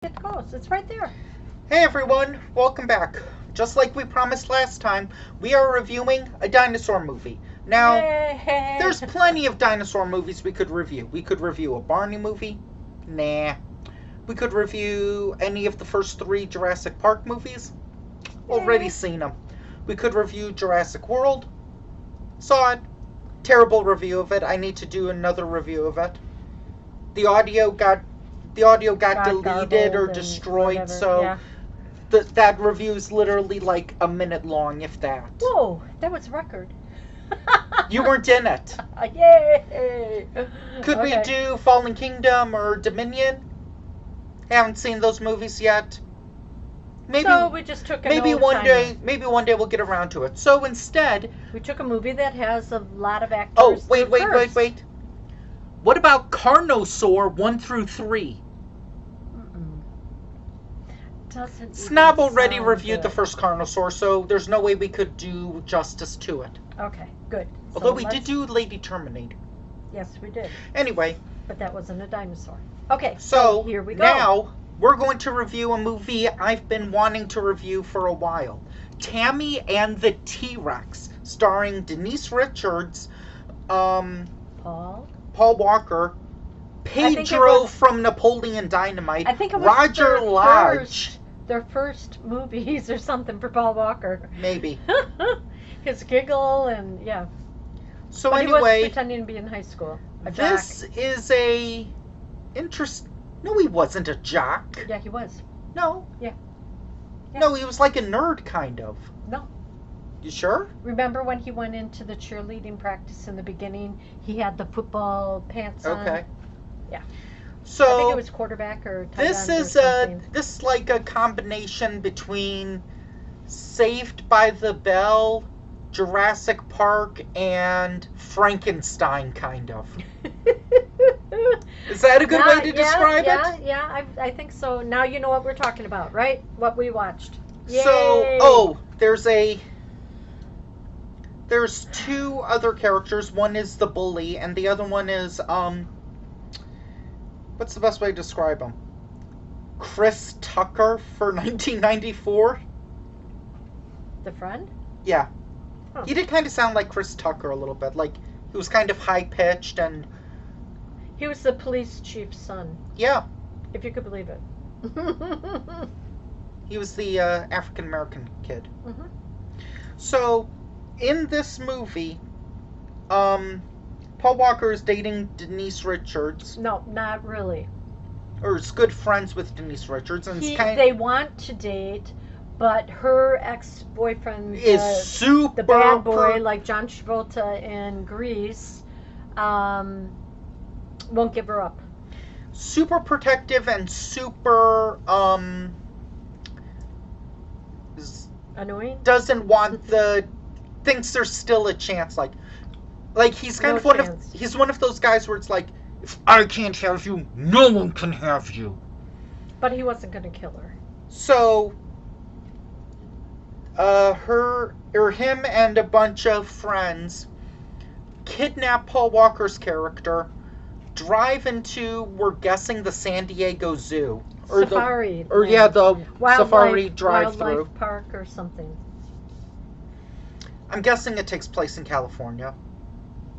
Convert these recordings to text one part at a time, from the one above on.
It goes. It's right there. Hey everyone, welcome back. Just like we promised last time, we are reviewing a dinosaur movie. Now, Yay. there's plenty of dinosaur movies we could review. We could review a Barney movie. Nah. We could review any of the first 3 Jurassic Park movies. Already seen them. We could review Jurassic World. Saw it. Terrible review of it. I need to do another review of it. The audio got deleted or destroyed, whatever. so Yeah. that review's literally like a minute long, if that. Whoa, that was a record. You weren't in it. Yay! Could we Okay. do Fallen Kingdom or Dominion? Haven't seen those movies yet. Maybe So we just took an maybe old one timer. day we'll get around to it. So instead, We took a movie that has a lot of actors. oh wait. What about Carnosaur 1 through 3? Mm-mm. Doesn't Snob even already sound reviewed the good. first Carnosaur, so there's no way we could do justice to it. Okay, good. So Although we did let's- do Lady Terminator. Yes, we did. Anyway, But that wasn't a dinosaur. Okay, so here we go. now we're going to review a movie I've been wanting to review for a while. Tammy and the T-Rex, starring Denise Richards, Paul? Paul Walker, think it Pedro was- from Napoleon Dynamite, I think it was Roger Lodge. their first movies or something for Paul Walker. Maybe. His giggle and yeah. So But he was anyway, pretending to be in high school. A this jock. is a interest. No, he wasn't a jock. Yeah, he was. No. Yeah. Yeah. No, he was like a nerd, kind of. No. You sure? Remember when he went into the cheerleading practice in the beginning? He had the football pants on. Okay. Yeah. So I think it was quarterback or tight this end or is something. this like a combination between Saved by the Bell, Jurassic Park, and Frankenstein, kind of. Is that a good way to describe it? Yeah, I think so. Now you know what we're talking about, right? What we watched. Yay! So, there's 2 other characters. One is the bully, and the other one is, what's the best way to describe him? Chris Tucker for 1994? The friend? Yeah. Huh. He did kind of sound like Chris Tucker a little bit. Like, he was kind of high-pitched, and, He was the police chief's son, yeah, if you could believe it. he was the African-American kid. Mhm. So, in this movie, Paul Walker is dating Denise Richards, No, not really. or is good friends with Denise Richards, and it's kind They want to date, but her ex-boyfriend is super the bad boy, like John Travolta in Grease, won't give her up. super protective and super Annoying? doesn't want thinks there's still a chance, like he's kind No of chance. he's one of those guys where it's like, if I can't have you, no one can have you. But he wasn't going to kill her. So him and a bunch of friends kidnap Paul Walker's character, drive into, we're guessing, the San Diego Zoo. Safari. The Wildlife, safari drive-through. Wildlife park or something. I'm guessing it takes place in California.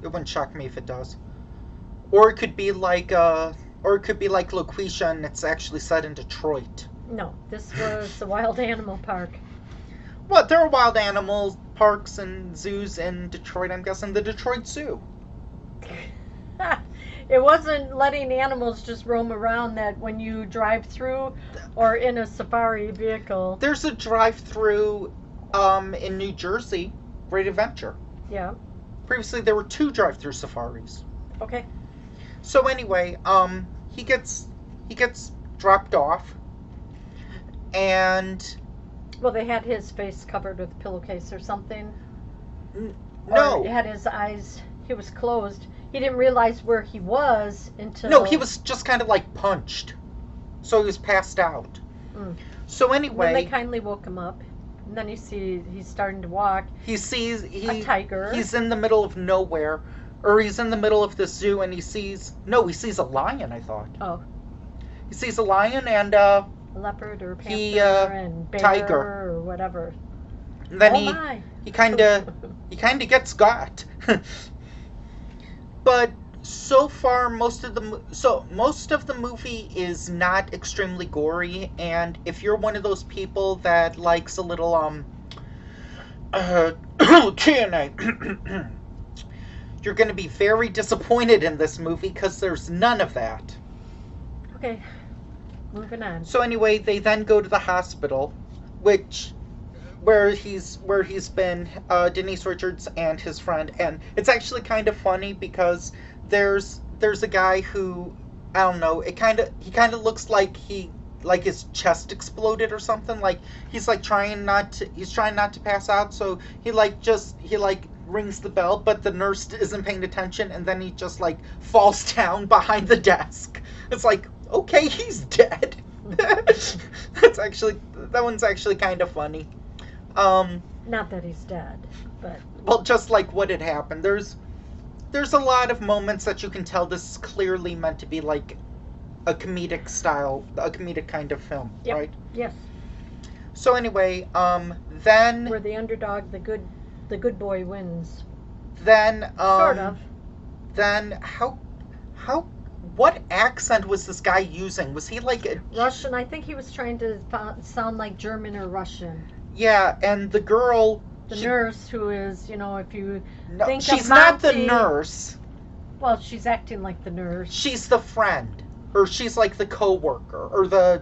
It wouldn't shock me if it does. Or it could be like Loquisha and it's actually set in Detroit. No, this was the wild animal park. What? There are wild animal parks and zoos in Detroit, I'm guessing. The Detroit Zoo. It wasn't letting animals just roam around that when you drive through or in a safari vehicle. There's a drive-through in New Jersey, Great Adventure. Yeah. Previously, there were 2 drive-through safaris. Okay. So anyway, he gets dropped off, and Well, they had his face covered with a pillowcase or something. no, Or had his eyes. He was closed. He didn't realize where he was until. no, he was just kind of like punched, so he was passed out. Mm. So When they anyway, kindly woke him up, and then he's starting to walk. he sees A tiger. He's in the middle of nowhere, or he's in the middle of the zoo, and he sees a lion. I thought Oh. He sees a lion and A leopard or panther he, and bear tiger. or whatever. and then Oh he my. he kind of gets got. But so far, most of the movie is not extremely gory, and if you're one of those people that likes a little TNA, you're going to be very disappointed in this movie because there's none of that. Okay, moving on. So anyway, they then go to the hospital, where he's been, Denise Richards and his friend, and it's actually kind of funny because there's a guy who, I don't know, he kind of looks like his chest exploded or something, like he's trying not to pass out, so he rings the bell, but the nurse isn't paying attention, and then he just falls down behind the desk. It's like, okay, he's dead. That one's actually kind of funny. Not that he's dead, but Well, just like what had happened, there's a lot of moments that you can tell this is clearly meant to be like a comedic kind of film, yep. right? Yes. So anyway, then Where the underdog, the good boy wins. then Sort of. Then what accent was this guy using? Was he like a Russian. I think he was trying to sound like German or Russian. Yeah, and the girl, The nurse, who is, if you no, think she's of not the Monty- nurse. Well, she's acting like the nurse. She's the friend, or she's like the coworker, or the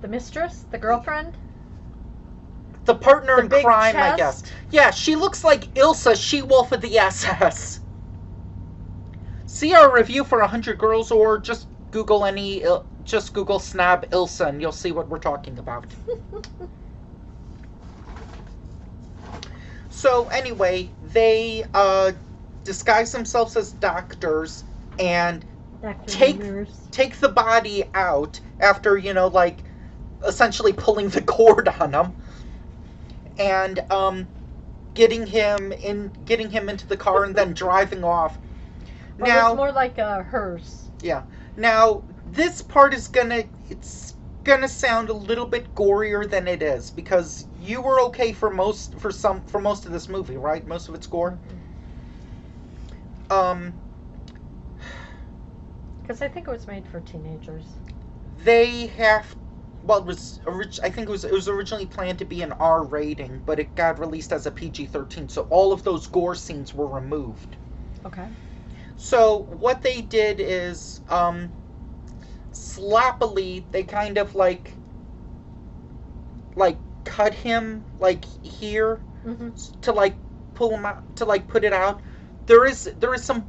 mistress, the girlfriend. partner The in big crime, I chest? guess. Yeah, she looks like Ilsa, She-Wolf of the SS. See our review for 100 Girls, or just Google Snab Ilsa, and you'll see what we're talking about. So anyway, they disguise themselves as doctors and take the body out after, essentially pulling the cord on him, and getting him into the car and then driving off. Well, Now it's more like a hearse. Yeah. Now this part is gonna sound a little bit gorier than it is, because you were okay for most of this movie, right? Most of it's gore. Because I think it was made for teenagers. They have. Well, I think it was originally planned to be an R rating, but it got released as a PG-13, so all of those gore scenes were removed. Okay. So what they did is, sloppily, they kind of cut him here, to pull him out, to put it out. There is some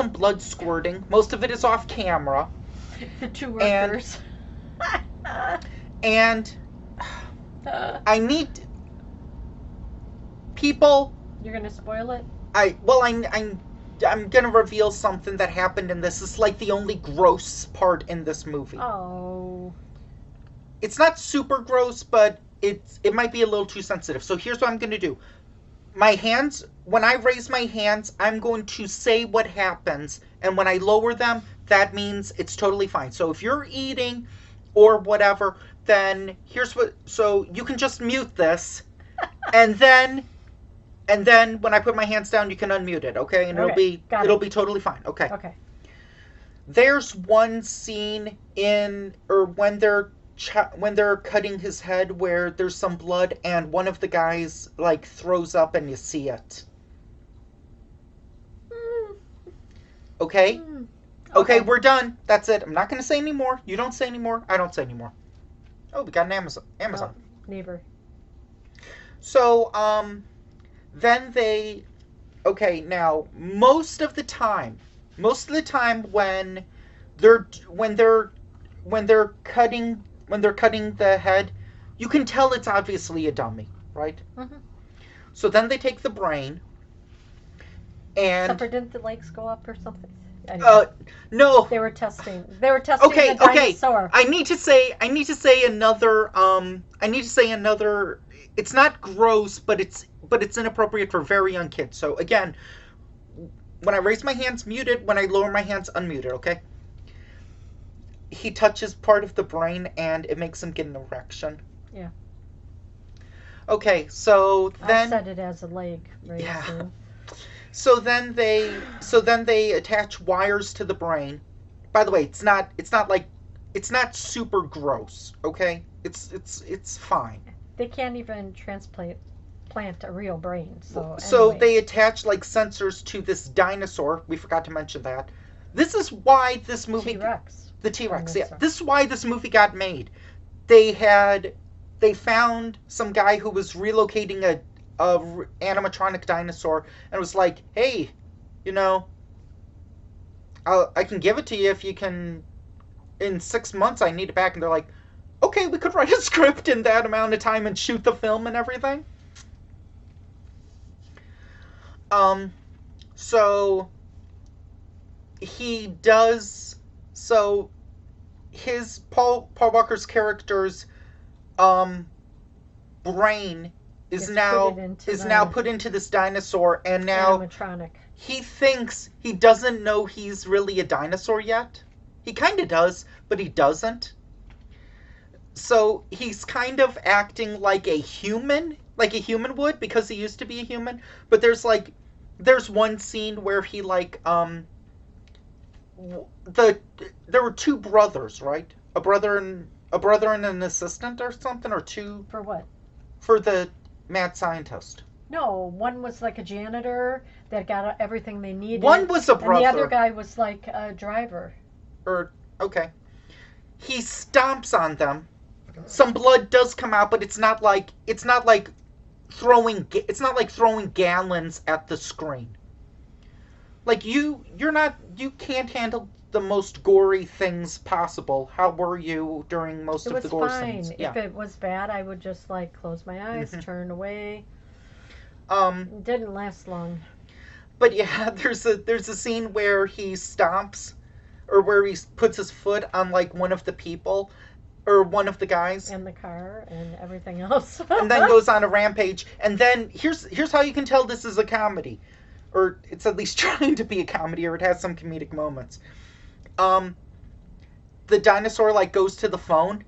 blood squirting. Most of it is off camera. The two workers. And I need people. You're gonna spoil it? I'm gonna reveal something that happened in this. It's like the only gross part in this movie. Oh. It's not super gross, but it might be a little too sensitive. So here's what I'm gonna do. My hands, when I raise my hands, I'm going to say what happens, and when I lower them, that means it's totally fine. So if you're eating or whatever, then so you can just mute this, and then when I put my hands down, you can unmute it, okay? And it'll be totally fine, okay? Okay. There's one scene when they're cutting his head where there's some blood, and one of the guys throws up, and you see it. Okay? Okay, we're done. That's it. I'm not going to say any more. You don't say any more. I don't say any more. Oh, we got an Amazon. Oh, neighbor. So, then they... Okay, now, most of the time when they're cutting the head, you can tell it's obviously a dummy, right? Mm-hmm. So then they take the brain, and... Except for didn't the legs go up or something? Anyway, no. They were testing the dinosaur. I need to say another. It's not gross, but it's inappropriate for very young kids. So again, when I raise my hands, mute it. When I lower my hands, unmute it. Okay. he touches part of the brain and it makes him get an erection. Yeah. Okay, so I'll then set it as a leg very Yeah. soon. so then they attach wires to the brain. By the way, it's not super gross, okay? It's fine. They can't even plant a real brain. So anyway. they attach like sensors to this dinosaur. We forgot to mention that. This is why this movie T-Rex. the T-Rex, yeah. Dinosaur. This is why this movie got made. They found some guy who was relocating a animatronic dinosaur and was like, "Hey, you know, I can give it to you if you can. In 6 months, I need it back." And they're like, "Okay, we could write a script in that amount of time and shoot the film and everything." So he does. So his Paul Walker's character's brain is now put into this dinosaur, and now animatronic. he thinks he doesn't know he's really a dinosaur yet. He kind of does, but he doesn't. So he's kind of acting like a human would, because he used to be a human. But there's one scene where he there were two brothers, right? A brother and an assistant or something, or two For what? for the mad scientist. No, one was like a janitor that got everything they needed. One was a brother. And the other guy was like a driver. Okay. He stomps on them. Some blood does come out, but it's not like throwing gallons at the screen. Like you can't handle the most gory things possible. How were you during most of the gore scenes? It was fine. If it was bad, I would just close my eyes, turn away. It didn't last long. But yeah, there's a scene where he stomps, or where he puts his foot on one of the people, or one of the guys, and the car and everything else, and then goes on a rampage. And then here's how you can tell this is a comedy, or it's at least trying to be a comedy, or it has some comedic moments. The dinosaur goes to the phone.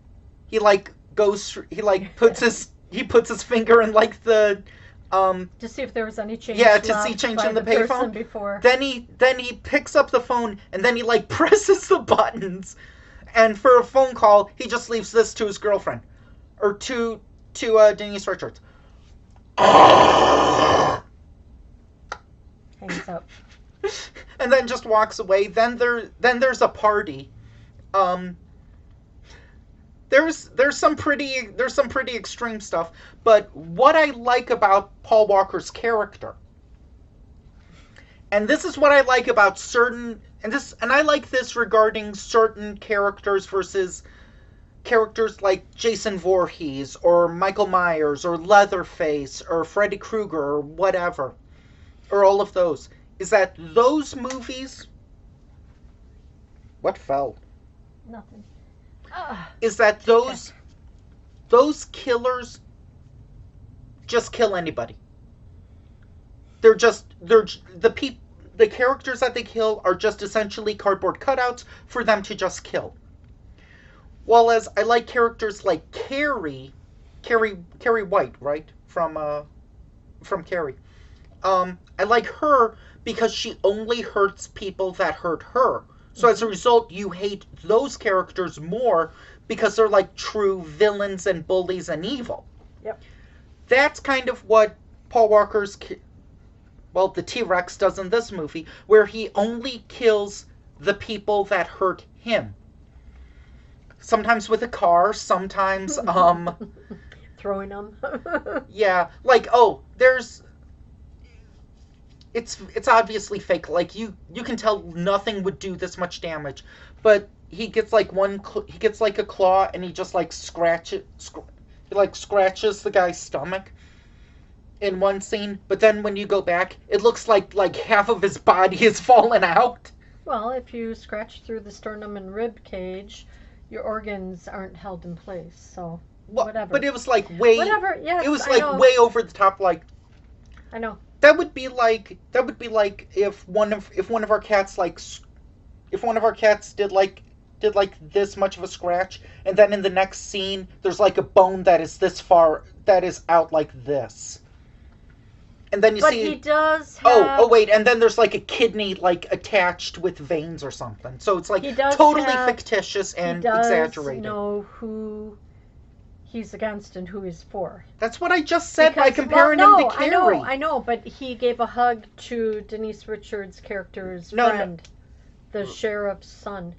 He puts his finger in the to see if there was any change. Yeah, to see change in the payphone before. Then he picks up the phone and then he presses the buttons. And for a phone call, he just leaves this to his girlfriend, or to Denise Richards. Hangs up. And then just walks away. Then there's a party. There's some pretty extreme stuff, but what I like about Paul Walker's character, and this is what I like about certain, and I like this regarding certain characters versus characters like Jason Voorhees or Michael Myers or Leatherface or Freddy Krueger or whatever, or all of those, is that those movies, what fell? Nothing. Is that those killers just kill anybody. The characters that they kill are just essentially cardboard cutouts for them to just kill. Whereas I like characters like Carrie White, right? From Carrie. I like her because she only hurts people that hurt her. So as a result, you hate those characters more because they're true villains and bullies and evil. Yep. That's kind of what Paul Walker's, the T-Rex does in this movie, where he only kills the people that hurt him. Sometimes with a car, sometimes, throwing them. yeah, it's obviously fake. You can tell nothing would do this much damage, but he gets a claw and he just scratches the guy's stomach in one scene. But then when you go back, it looks like half of his body has fallen out. Well, if you scratch through the sternum and rib cage, your organs aren't held in place. So whatever. But it was way. Whatever. Yes. It was way over the top. I know. That would be like if one of our cats did did like this much of a scratch, and then in the next scene there's like a bone that is this far, that is out like this. And then you But see he does have... oh wait, and then there's like a kidney like attached with veins or something. So it's like totally fictitious and exaggerated. He does know who he's against and who he's for. That's what I just said by comparing him to Carrie. I know, but he gave a hug to Denise Richards' character's friend, the sheriff's son.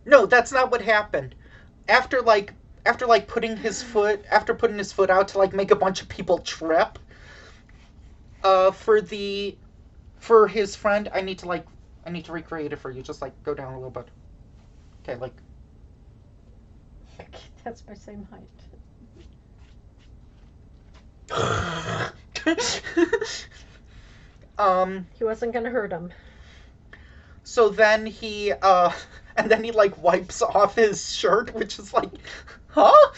No, that's not what happened. After putting his foot out to like make a bunch of people trip, for his friend, I need to recreate it for you. Just like go down a little bit. Okay, like that's my same height. He wasn't gonna hurt him. So then he like wipes off his shirt, which is like, huh?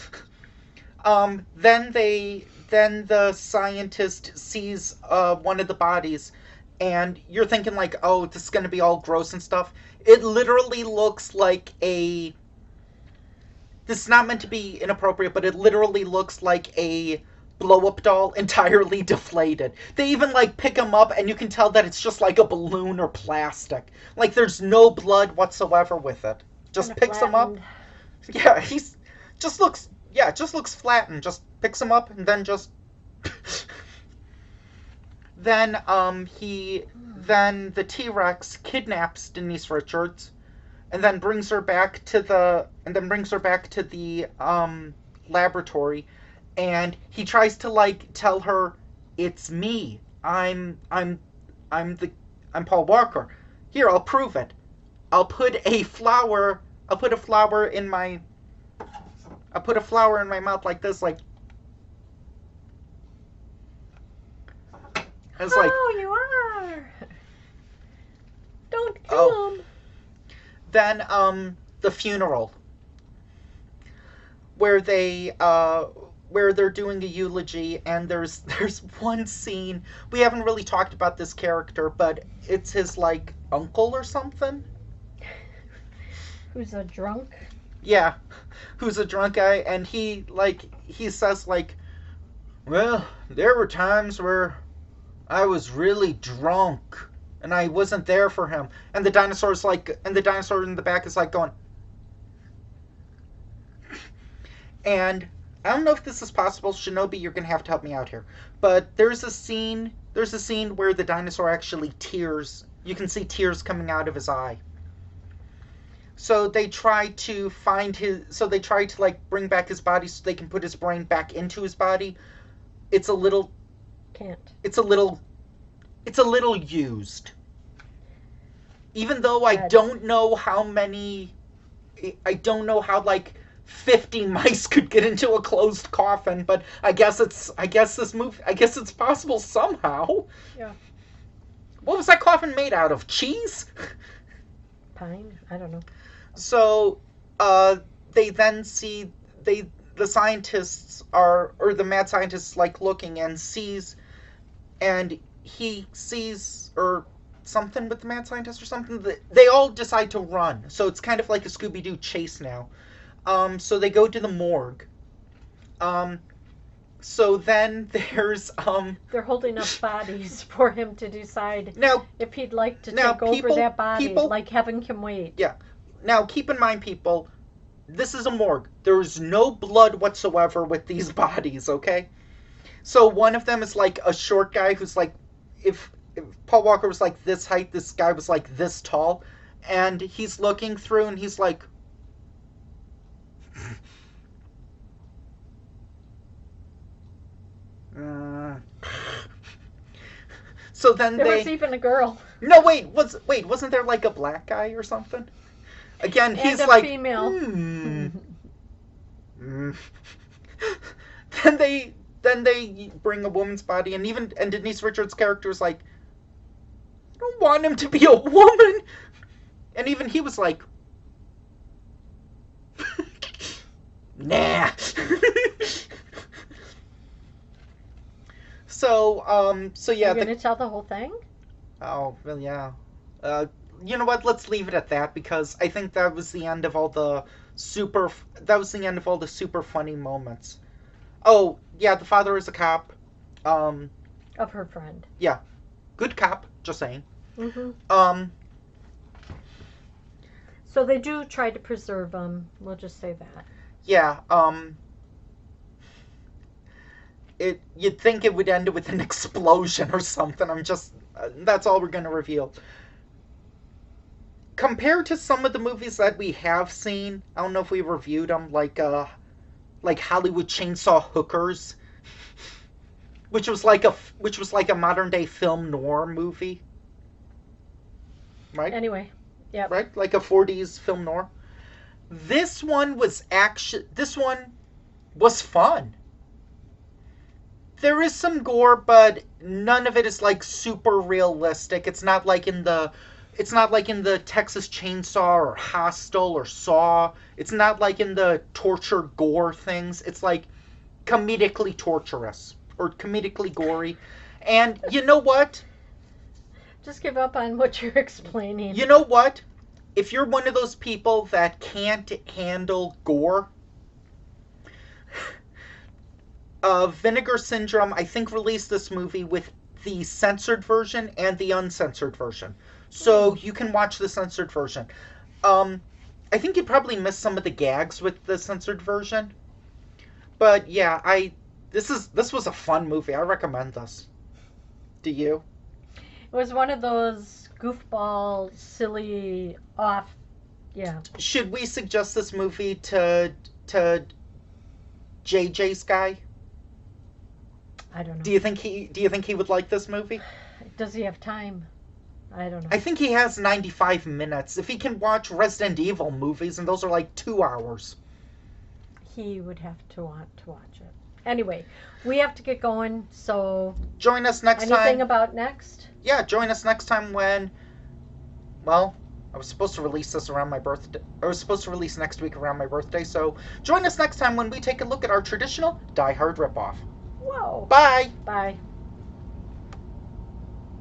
Then the scientist sees one of the bodies, and you're thinking like, oh, this is gonna be all gross and stuff. It literally looks like a... This is not meant to be inappropriate, but it literally looks like a blow-up doll entirely deflated. They even like pick him up, and you can tell that it's just like a balloon or plastic. Like there's no blood whatsoever with it. Just picks him up. Yeah, just looks flattened. Just picks him up and then just then the T-Rex kidnaps Denise Richards and then brings her back to the laboratory, and he tries to like tell her, it's me. I'm Paul Walker. Here, I'll prove it. I'll put a flower in my mouth like this, like. It's like, oh, you are. Don't kill him. Then the funeral, where they're doing a eulogy, and there's one scene, we haven't really talked about this character, but it's his like uncle or something. Who's a drunk? Yeah, who's a drunk guy, and he says like, well, there were times where I was really drunk and I wasn't there for him. And the dinosaur in the back is like going. And I don't know if this is possible. Shinobi, you're going to have to help me out here. But there's a scene where the dinosaur actually tears. You can see tears coming out of his eye. So they try to like bring back his body so they can put his brain back into his body. It's a little used. Even though I don't know how like 50 mice could get into a closed coffin, but I guess it's possible somehow. Yeah. What was that coffin made out of? Cheese? Pine? I don't know. So, they then see the mad scientists like looking and sees, and he sees or something with the mad scientist or something. They all decide to run. So it's kind of like a Scooby-Doo chase now. So they go to the morgue. So then there's they're holding up bodies for him to decide if he'd like to take over that body, like having him wait. Yeah. Now keep in mind, people, this is a morgue. There's no blood whatsoever with these bodies, okay? So one of them is like a short guy who's like, if Paul Walker was like this height, this guy was like this tall, and he's looking through and he's like, So then there was even a girl. No, wasn't there like a black guy or something? Again, he's like female. Then they bring a woman's body, and Denise Richards' character is like, I don't want him to be a woman. And even he was like, nah. So yeah. You're gonna tell the whole thing? Oh, well, yeah. you know what? Let's leave it at that because I think that was the end of all the super funny moments. Oh, yeah, the father is a cop. Um, Of her friend. yeah, good cop, just saying. Mm-hmm. Um, So they do try to preserve them. We'll just say that. yeah, you'd think it would end with an explosion or something. That's all we're going to reveal. Compared to some of the movies that we have seen, I don't know if we reviewed them, like Hollywood Chainsaw Hookers, which was like a modern day film noir movie, right? Anyway, yeah. Right, like a 40s film noir. This one was fun. There is some gore, but none of it is like super realistic. It's not like in the Texas Chainsaw or Hostel or Saw. It's not like in the torture gore things. It's like comedically torturous or comedically gory. And you know what? Just give up on what you're explaining. You know what? If you're one of those people that can't handle gore, Vinegar Syndrome, I think, released this movie with the censored version and the uncensored version. So you can watch the censored version. I think you probably missed some of the gags with the censored version. But yeah, this was a fun movie. I recommend this. Do you? It was one of those goofball, silly, off. Yeah. Should we suggest this movie to JJ's guy? I don't know. Do you think he would like this movie? Does he have time? I don't know. I think he has 95 minutes. If he can watch Resident Evil movies, and those are like 2 hours. He would have to want to watch it. Anyway, we have to get going, so... Join us next time. Anything about next? Yeah, join us next time when... Well, I was supposed to release this around my birthday. I was supposed to release next week around my birthday, so join us next time when we take a look at our traditional Die Hard ripoff. Whoa. Bye! Bye.